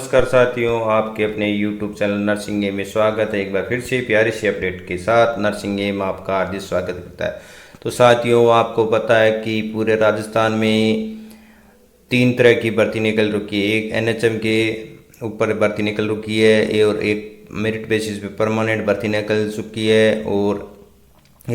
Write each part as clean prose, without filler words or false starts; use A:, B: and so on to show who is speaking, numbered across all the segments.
A: नमस्कार साथियों, आपके अपने YouTube चैनल नर्सिंग एम में स्वागत है। एक बार फिर से प्यारी सी अपडेट के साथ नर्सिंग एम आपका हार्दिक स्वागत करता है। तो साथियों, आपको पता है कि पूरे राजस्थान में 3 तरह की भर्ती निकल रखी है। एक NHM के ऊपर भर्ती निकल रखी है और एक मेरिट बेसिस पे परमानेंट भर्ती निकल चुकी है और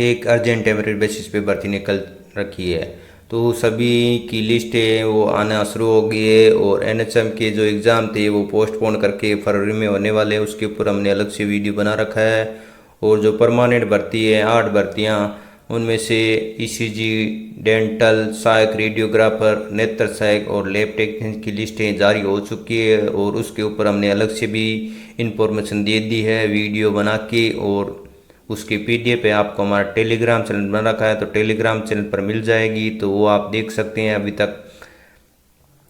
A: एक अर्जेंट मेरिट बेसिस पे भर्ती निकल रखी है। तो सभी की लिस्ट है वो आना शुरू हो गई है और NHM के जो एग्ज़ाम थे वो पोस्टपोन करके फरवरी में होने वाले हैं। उसके ऊपर हमने अलग से वीडियो बना रखा है। और जो परमानेंट भर्ती है 8 भर्तियाँ, उनमें से ECG, डेंटल, सहायक रेडियोग्राफर, नेत्र सहायक और लैब टेक्नीशियन की लिस्टें जारी हो चुकी है और उसके ऊपर हमने अलग से भी इंफॉर्मेशन दे दी है वीडियो बना के। और उसकी PDF पे आपको हमारा टेलीग्राम चैनल बना रखा है, तो टेलीग्राम चैनल पर मिल जाएगी, तो वो आप देख सकते हैं। अभी तक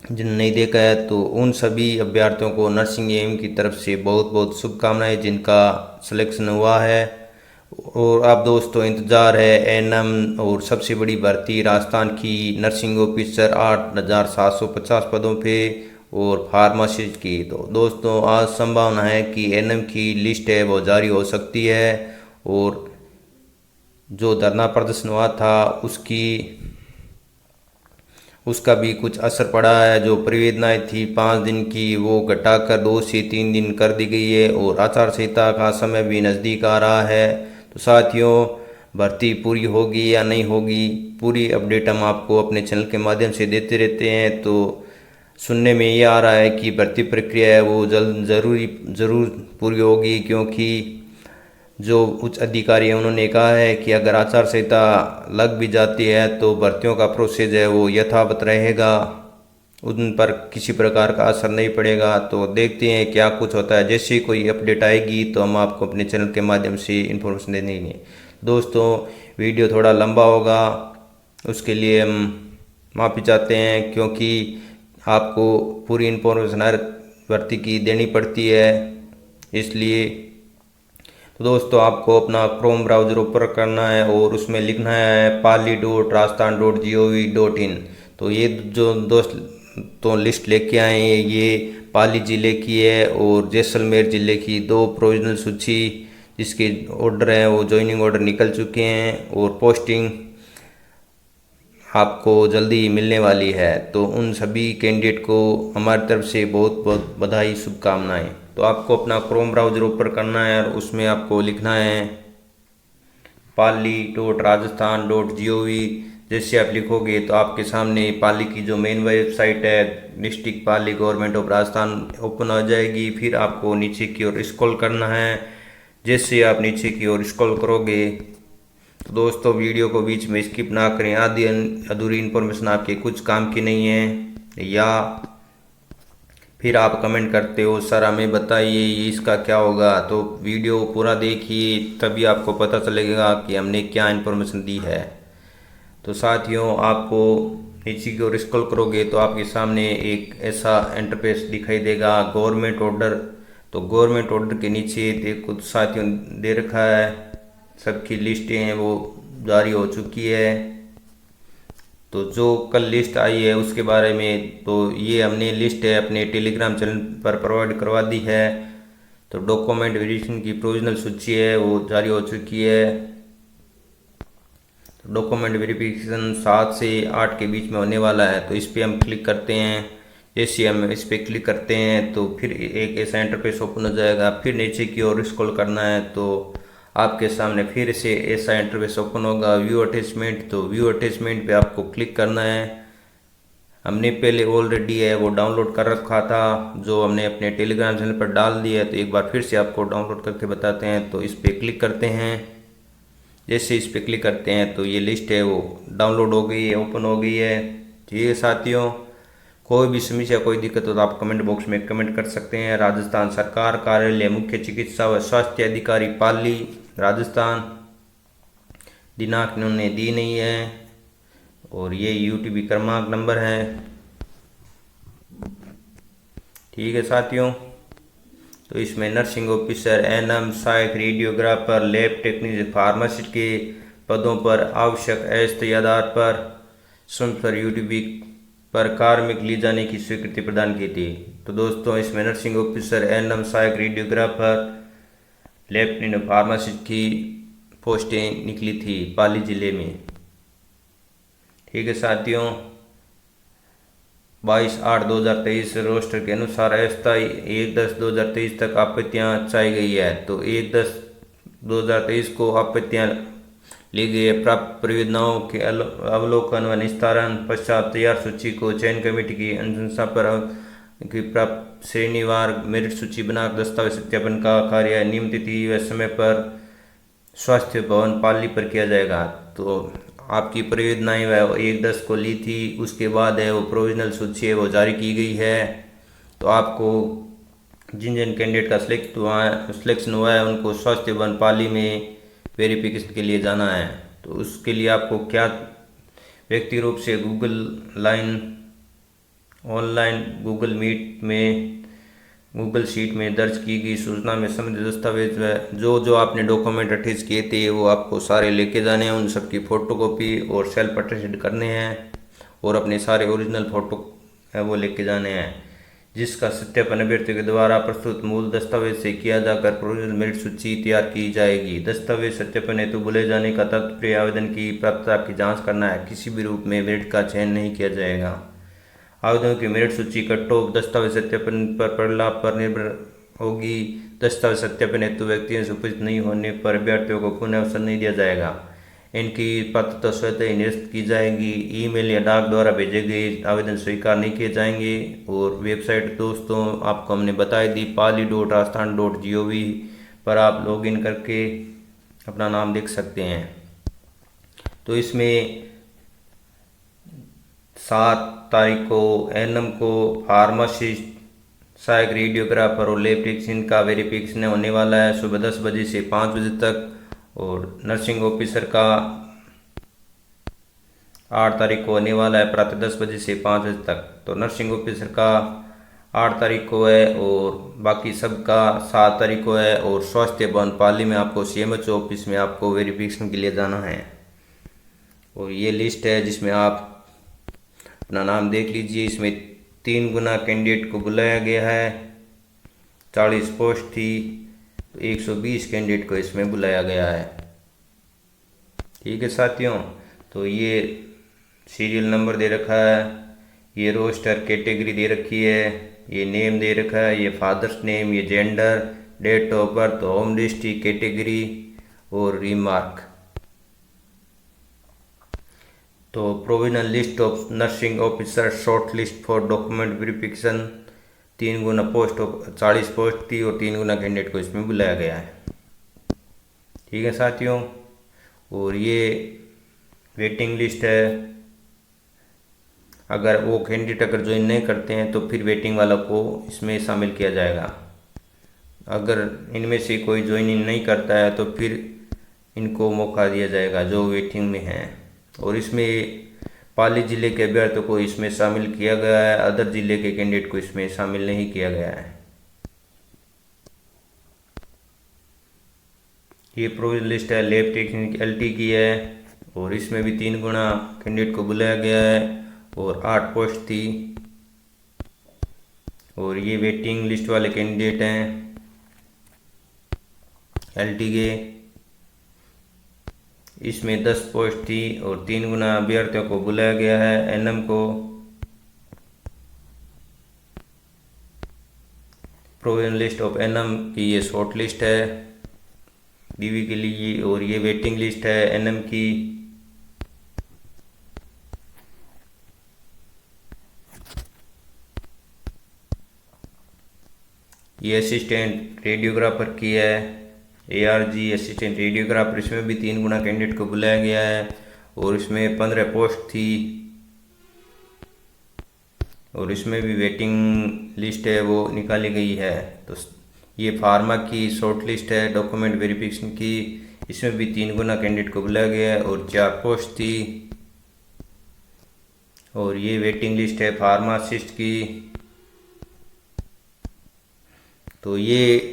A: जिन नहीं देखा है तो उन सभी अभ्यर्थियों को नर्सिंग एम की तरफ से बहुत बहुत शुभकामनाएं जिनका सिलेक्शन हुआ है। और आप दोस्तों, इंतज़ार है NM और सबसे बड़ी भर्ती राजस्थान की नर्सिंग ऑफिसर 8,750 पदों पे और फार्मासिस्ट की। तो दोस्तों, आज संभावना है कि NM की लिस्ट है वो जारी हो सकती है। और जो धरना प्रदर्शन हुआ था उसका भी कुछ असर पड़ा है। जो परिवेदनाएं थी 5 दिन की वो घटाकर 2 से 3 दिन कर दी गई है और आचार संहिता का समय भी नज़दीक आ रहा है। तो साथियों, भर्ती पूरी होगी या नहीं होगी, पूरी अपडेट हम आपको अपने चैनल के माध्यम से देते रहते हैं। तो सुनने में ये आ रहा है कि भर्ती प्रक्रिया है वो जल्द ज़रूर पूरी होगी, क्योंकि जो उच्च अधिकारी हैं उन्होंने कहा है कि अगर आचार संहिता लग भी जाती है तो भर्तियों का प्रोसेस है वो यथावत रहेगा, उन पर किसी प्रकार का असर नहीं पड़ेगा। तो देखते हैं क्या कुछ होता है। जैसे कोई अपडेट आएगी तो हम आपको अपने चैनल के माध्यम से इन्फॉर्मेशन दे देंगे। दोस्तों, वीडियो थोड़ा लंबा होगा, उसके लिए हम माफ़ी चाहते हैं, क्योंकि आपको पूरी इन्फॉर्मेशन हर भर्ती की देनी पड़ती है, इसलिए। तो दोस्तों, आपको अपना क्रोम ब्राउज़र ओपन करना है और उसमें लिखना है pali.rajasthan.gov.in। तो ये जो दोस्त तो लिस्ट लेके आए हैं, ये पाली ज़िले की है और जैसलमेर ज़िले की 2 प्रोविजनल सूची जिसके ऑर्डर हैं वो ज्वाइनिंग ऑर्डर निकल चुके हैं और पोस्टिंग आपको जल्दी ही मिलने वाली है। तो उन सभी कैंडिडेट को हमारी तरफ से बहुत बहुत बधाई, शुभकामनाएं। तो आपको अपना क्रोम ब्राउज़र ओपन करना है और उसमें आपको लिखना है pali.rajasthan.gov। जैसे आप लिखोगे तो आपके सामने पाली की जो मेन वेबसाइट है district Pali government of Rajasthan open हो जाएगी। फिर आपको नीचे की ओर स्क्रॉल करना है। जैसे आप नीचे की ओर स्क्रॉल करोगे तो दोस्तों, वीडियो को बीच में स्किप ना करें। आधी अधूरी इन्फॉर्मेशन आपके कुछ काम की नहीं है, या फिर आप कमेंट करते हो सर हमें बताइए इसका क्या होगा। तो वीडियो पूरा देखिए, तभी आपको पता चलेगा कि हमने क्या इन्फॉर्मेशन दी है। तो साथियों, आपको नीचे की ओर स्क्रॉल करोगे तो आपके सामने एक ऐसा इंटरफेस दिखाई देगा, गवर्नमेंट ऑर्डर। तो गवर्नमेंट ऑर्डर के नीचे देखो साथियों दे रखा है सबकी लिस्टें हैं वो जारी हो चुकी है। तो जो कल लिस्ट आई है उसके बारे में, तो ये हमने लिस्ट है अपने टेलीग्राम चैनल पर प्रोवाइड करवा दी है। तो डॉक्यूमेंट वेरिफिकेशन की प्रोविजनल सूची है वो जारी हो चुकी है। डॉक्यूमेंट वेरिफिकेशन 7 से 8 के बीच में होने वाला है। तो इस पर हम क्लिक करते हैं। जैसे हम इस पर क्लिक करते हैं तो फिर एक ऐसा इंटरफेस ओपन हो जाएगा। फिर नीचे की ओर स्क्रॉल करना है तो आपके सामने फिर से ऐसा इंटरफेस ओपन होगा, व्यू अटैचमेंट। तो व्यू अटैचमेंट पे आपको क्लिक करना है। हमने पहले ऑलरेडी है वो डाउनलोड कर रखा था, जो हमने अपने टेलीग्राम चैनल पर डाल दिया है। तो एक बार फिर से आपको डाउनलोड करके बताते हैं। तो इस पर क्लिक करते हैं। जैसे इस पर क्लिक करते हैं तो ये लिस्ट है वो डाउनलोड हो गई है, ओपन हो गई है। ठीक है साथियों, कोई भी समस्या कोई दिक्कत हो तो आप कमेंट बॉक्स में कमेंट कर सकते हैं। राजस्थान सरकार कार्यालय मुख्य चिकित्सा व स्वास्थ्य अधिकारी पाली राजस्थान, दिनांक इन्होंने दी नहीं है और ये UTB क्रमांक नंबर है। ठीक है साथियों, तो इसमें नर्सिंग ऑफिसर, NM, सहायक रेडियोग्राफर, लैब टेक्नीशियन, फार्मासिस्ट के पदों पर आवश्यक अस्थायी आधार पर स्वयं पर UTB पर कार्मिक लिए जाने की स्वीकृति प्रदान की थी। तो दोस्तों इसमें नर्सिंग ऑफिसर, एएनएम, सहायक रेडियोग्राफर, लेफ्टिनेंट फार्मासिस्ट की पोस्टें निकली थी पाली जिले में। ठीक है साथियों, 22/8/2023 रोस्टर के अनुसार अस्थायी 1/10/2023 तक आपत्तियां चाही गई है। तो 1/10/2023 को आपत्तियां ली गई है। प्राप्त परियोजनाओं के अवलोकन व निस्तारण पश्चात तैयार सूची को चयन कमेटी की अनुशंसा पर की प्राप्त श्रेणीवार मेरिट सूची बनाकर दस्तावेज सत्यापन का कार्य नियमित तिथि व समय पर स्वास्थ्य भवन पाली पर किया जाएगा। तो आपकी परियोजनाएं वह 1/10 को ली थी, उसके बाद है वो प्रोविजनल सूची है वो जारी की गई है। तो आपको जिन जिन कैंडिडेट का सिलेक्शन हुआ है उनको स्वास्थ्य भवन पाली में वेरिफिकेशन के लिए जाना है। तो उसके लिए आपको क्या व्यक्ति रूप से ऑनलाइन गूगल मीट में, गूगल शीट में दर्ज की गई सूचना में संबंधित दस्तावेज व जो आपने डॉक्यूमेंट अटैच किए थे वो आपको सारे लेके जाने हैं। उन सब की फ़ोटोकॉपी और सेल्फ अटेस्टेड करने हैं और अपने सारे ओरिजिनल फ़ोटो है वो लेके जाने हैं, जिसका सत्यापन अभ्यर्थियों के द्वारा प्रस्तुत मूल दस्तावेज से किया जाकर प्रोविजनल मेरिट सूची तैयार की जाएगी। दस्तावेज सत्यापन हेतु बुलाए जाने का तात्पर्य आवेदन की प्राप्तता की जाँच करना है। किसी भी रूप में मेरिट का चयन नहीं किया जाएगा। आवेदकों की मेरिट सूची कट ऑफ दस्तावेज सत्यापन पर परिणाम पर निर्भर होगी। दस्तावेज सत्यापन हेतु व्यक्तियों से उपस्थित नहीं होने पर अभ्यर्थियों को पुनः अवसर नहीं दिया जाएगा। इनकी पात्रता स्वतः ही निरस्त की जाएगी। ईमेल या डाक द्वारा भेजे गए आवेदन स्वीकार नहीं किए जाएंगे। और वेबसाइट दोस्तों आपको हमने बताई दी, pali.rajasthan.gov पर आप लॉगिन करके अपना नाम देख सकते हैं। तो इसमें 7 तारीख को एएनएम को फार्मासिस्ट, सहायक रेडियोग्राफर और लैब टेक्नीशियन का वेरिफिकेशन होने वाला है सुबह 10 बजे से 5 बजे तक। और नर्सिंग ऑफिसर का 8 तारीख को होने वाला है प्रातः 10 बजे से 5 बजे तक। तो नर्सिंग ऑफिसर का 8 तारीख को है और बाकी सब का 7 तारीख को है। और स्वास्थ्य भवन पाली में आपको सीएमएचओ ऑफिस में आपको वेरिफिकेशन के लिए जाना है। और ये लिस्ट है जिसमें आप अपना नाम देख लीजिए। इसमें 3 गुना कैंडिडेट को बुलाया गया है। 40 पोस्ट थी तो 120 कैंडिडेट को इसमें बुलाया गया है। ठीक है साथियों, तो ये सीरियल नंबर दे रखा है, ये रोस्टर कैटेगरी दे रखी है, ये नेम दे रखा है, ये फादर्स नेम, ये gender, date of birth, home district, category और रिमार्क। तो provisional list of nursing officer short list for document verification 3 गुना पोस्ट 40 पोस्ट थी और 3 गुना कैंडिडेट को इसमें बुलाया गया है। ठीक है साथियों, और ये वेटिंग लिस्ट है। अगर वो कैंडिडेट अगर ज्वाइन नहीं करते हैं तो फिर वेटिंग वाला को इसमें शामिल किया जाएगा। अगर इनमें से कोई ज्वाइनिंग नहीं करता है तो फिर इनको मौका दिया जाएगा जो वेटिंग में हैं। और इसमें पाली जिले के अभ्यर्थियों को इसमें शामिल किया गया है, अदर जिले के कैंडिडेट को इसमें शामिल नहीं किया गया है। ये प्रोविजनल लिस्ट है, लैब टेक्नीशियन एलटी की है और इसमें भी 3 गुना कैंडिडेट को बुलाया गया है और 8 पोस्ट थी। और ये वेटिंग लिस्ट वाले कैंडिडेट हैं एलटी के, इसमें 10 पोस्ट थी और 3 गुना अभ्यर्थियों को बुलाया गया है। एएनएम को प्रोविजनल लिस्ट ऑफ एएनएम की ये शॉर्ट लिस्ट है डीवी के लिए और ये वेटिंग लिस्ट है एएनएम की। ये असिस्टेंट रेडियोग्राफर की है, एआरजी असिस्टेंट रेडियोग्राफर, इसमें भी 3 गुना कैंडिडेट को बुलाया गया है और इसमें 15 पोस्ट थी और इसमें भी वेटिंग लिस्ट है वो निकाली गई है। तो ये फार्मा की शॉर्ट लिस्ट है डॉक्यूमेंट वेरिफिकेशन की, इसमें भी 3 गुना कैंडिडेट को बुलाया गया है और 4 पोस्ट थी। और ये वेटिंग लिस्ट है फार्मासिस्ट की। तो ये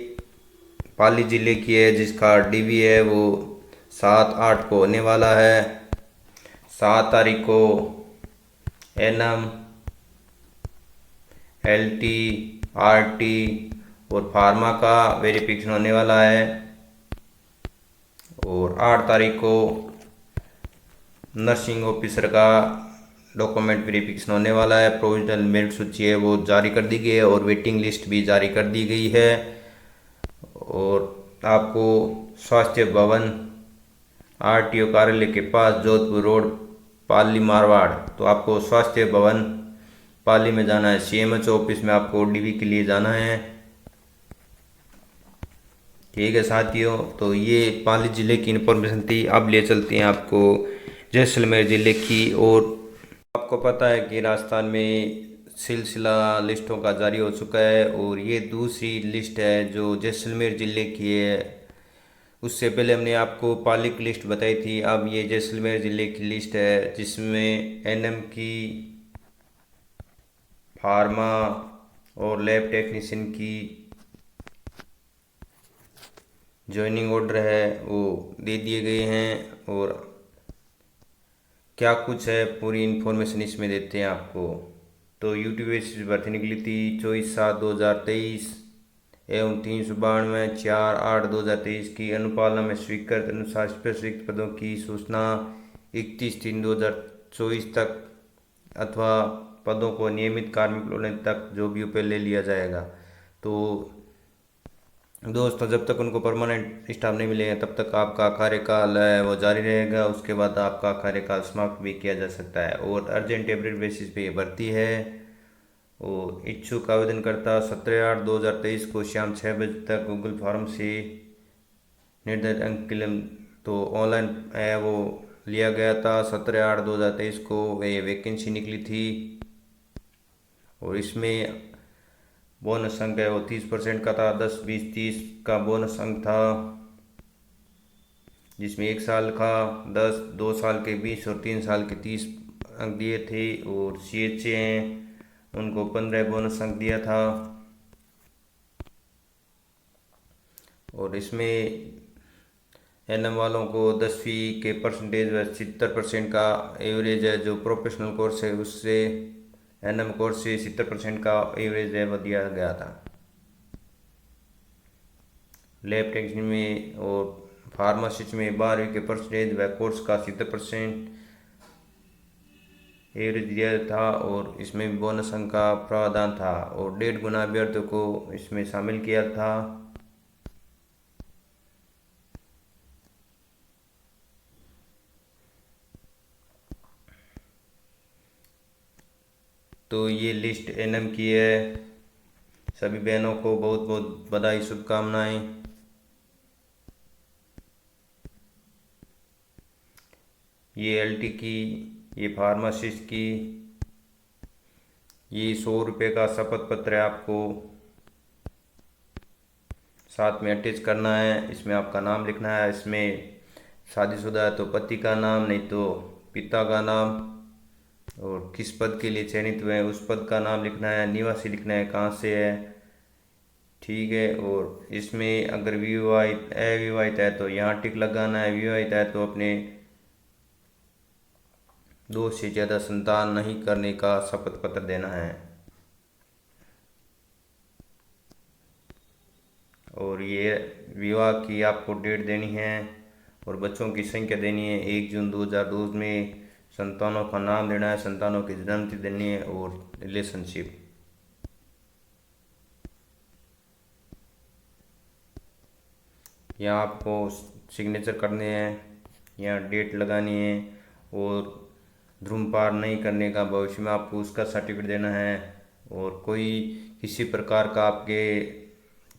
A: पाली जिले की है जिसका डीवी है वो 7/8 को होने वाला है। 7 तारीख को एएनएम, LT, RT और फार्मा का वेरिफिकेशन होने वाला है। और 8 तारीख को नर्सिंग ऑफिसर का डॉक्यूमेंट वेरिफिकेशन होने वाला है। प्रोविजनल मेरिट सूची है वो जारी कर दी गई है और वेटिंग लिस्ट भी जारी कर दी गई है। और आपको स्वास्थ्य भवन RTO कार्यालय के पास जोधपुर रोड पाली मारवाड़, तो आपको स्वास्थ्य भवन पाली में जाना है। CMH ऑफिस में आपको ODV के लिए जाना है। ठीक है साथियों, तो ये पाली जिले की इन्फॉर्मेशन थी। अब ले चलते हैं आपको जैसलमेर जिले की। और आपको पता है कि राजस्थान में सिलसिला लिस्टों का जारी हो चुका है और ये दूसरी लिस्ट है जो जैसलमेर ज़िले की है। उससे पहले हमने आपको पाली की लिस्ट बताई थी, अब ये जैसलमेर ज़िले की लिस्ट है जिसमें NM की, फार्मा और लैब टेक्नीशियन की ज्वाइनिंग ऑर्डर है वो दे दिए गए हैं। और क्या कुछ है पूरी इन्फॉर्मेशन इसमें देते हैं आपको। तो यूटीपीएससी भर्ती निकली थी 24/7/2023 एवं 392/4/8/2023 की। अनुपालना में स्वीकृत अनुसार स्पेसिफिक पदों की सूचना 31/3/2024 तक अथवा पदों को नियमित कार्मिक होने तक जो भी ऊपर ले लिया जाएगा। तो दोस्तों, जब तक उनको परमानेंट स्टाफ नहीं मिलेगा तब तक आपका कार्यकाल है वो जारी रहेगा। उसके बाद आपका कार्यकाल समाप्त भी किया जा सकता है। और अर्जेंट टेम्परेरी बेसिस पे ये भर्ती है। और इच्छुक आवेदनकर्ता 17/8/2023 को शाम 6 बजे तक गूगल फॉर्म से निर्धारित अंक के लिए, तो ऑनलाइन है वो लिया गया था। 17/8/2023 को ये वैकेंसी निकली थी। और इसमें बोनस अंक है वो 30% का था। 10, 20, 30 का बोनस अंक था जिसमें 1 साल का 10, 2 साल के 20 और 3 साल के 30 अंक दिए थे। और CHA हैं उनको 15 बोनस अंक दिया था। और इसमें NM वालों को 10वीं के परसेंटेज व 70% का एवरेज है। जो प्रोफेशनल कोर्स है उससे NM कोर्स से 70% का एवरेज है वो दिया गया था। लैब टेक्नीशियन में और फार्मासिस्ट में 12वीं के परसेंटेज व कोर्स का 70% एवरेज दिया था। और इसमें बोनस अंक का प्रावधान था। और 1.5 गुना अभ्यर्थियों को इसमें शामिल किया था। तो ये लिस्ट NM की है। सभी बहनों को बहुत बहुत बधाई, शुभकामनाएं। ये LT की, ये फार्मासिस्ट की, ये 100 रुपये का शपथ पत्र है आपको साथ में अटैच करना है। इसमें आपका नाम लिखना है। इसमें शादीशुदा है तो पति का नाम, नहीं तो पिता का नाम, और किस पद के लिए चयनित हुए हैं उस पद का नाम लिखना है। निवासी लिखना है कहाँ से है। ठीक है। और इसमें अगर विवाहित अविवाहित है तो यहाँ टिक लगाना है। विवाहित है तो अपने 2 से ज़्यादा संतान नहीं करने का शपथ पत्र देना है। और ये विवाह की आपको डेट देनी है और बच्चों की संख्या देनी है। 1 जून 2002 में संतानों का नाम देना है, संतानों की जन्मतिथि देनी है और रिलेशनशिप। यहाँ आपको सिग्नेचर करने हैं, यहाँ डेट लगानी है। और धूम्रपान नहीं करने का भविष्य में आपको उसका सर्टिफिकेट देना है। और कोई किसी प्रकार का आपके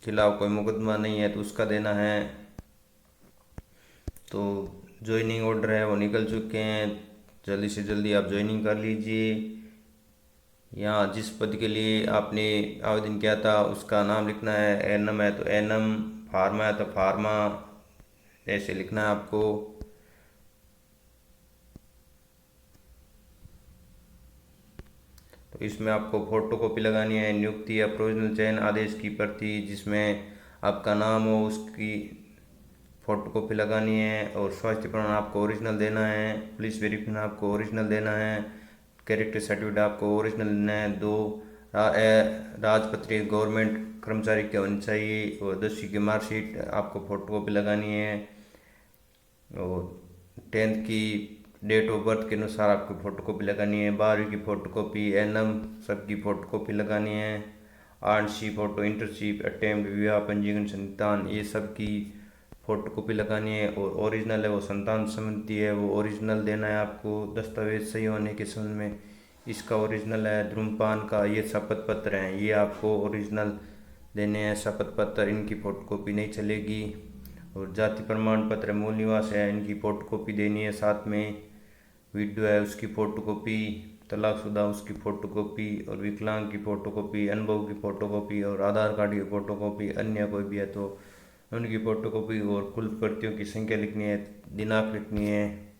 A: खिलाफ कोई मुकदमा नहीं है तो उसका देना है। तो ज्वाइनिंग ऑर्डर है वो निकल चुके हैं। जल्दी से जल्दी आप ज्वाइनिंग कर लीजिए। यहाँ जिस पद के लिए आपने आवेदन किया था उसका नाम लिखना है। NM है तो NM, फार्मा है तो फार्मा, ऐसे लिखना है आपको। तो इसमें आपको फोटो कॉपी लगानी है नियुक्ति या प्रोविजनल चयन आदेश की प्रति जिसमें आपका नाम हो उसकी फोटो कॉपी लगानी है। और स्वास्थ्य प्रमाण आपको ओरिजिनल देना है। पुलिस वेरिफिकेशन आपको ओरिजिनल देना है। कैरेक्टर सर्टिफिकेट आपको ओरिजिनल देना है। 2 राजपत्रित गवर्नमेंट कर्मचारी की होनी चाहिए। और 10वीं की मार्कशीट आपको फोटोकॉपी लगानी है। और 10th की डेट ऑफ बर्थ के अनुसार आपको फ़ोटोकॉपी लगानी है। 12वीं की फ़ोटोकॉपी, एनम सबकी फ़ोटोकॉपी लगानी है। आरसी फोटो, इंटरशिप अटेम्प्ट, विवाह पंजीकरण, संतान, ये सब की फ़ोटोकॉपी लगानी है। और ओरिजिनल है वो संतान सम्मति है, वो ओरिजिनल देना है आपको दस्तावेज सही होने के संबंध में। इसका ओरिजिनल है। धूम्रपान का ये शपथ पत्र हैं, ये आपको ओरिजिनल देने हैं शपथ पत्र, इनकी फ़ोटोकॉपी नहीं चलेगी। और जाति प्रमाण पत्र, मूल निवास है, इनकी फ़ोटोकॉपी देनी है साथ में। विडो है उसकी फ़ोटोकॉपी, तलाकशुदा उसकी फ़ोटोकॉपी, और विकलांग की फ़ोटोकॉपी, अनुभव की फ़ोटोकॉपी, और आधार कार्ड की फ़ोटोकॉपी। अन्य कोई भी है तो उनकी फ़ोटोकॉपी। और कुल प्रतियों की संख्या लिखनी है, दिनांक लिखनी है।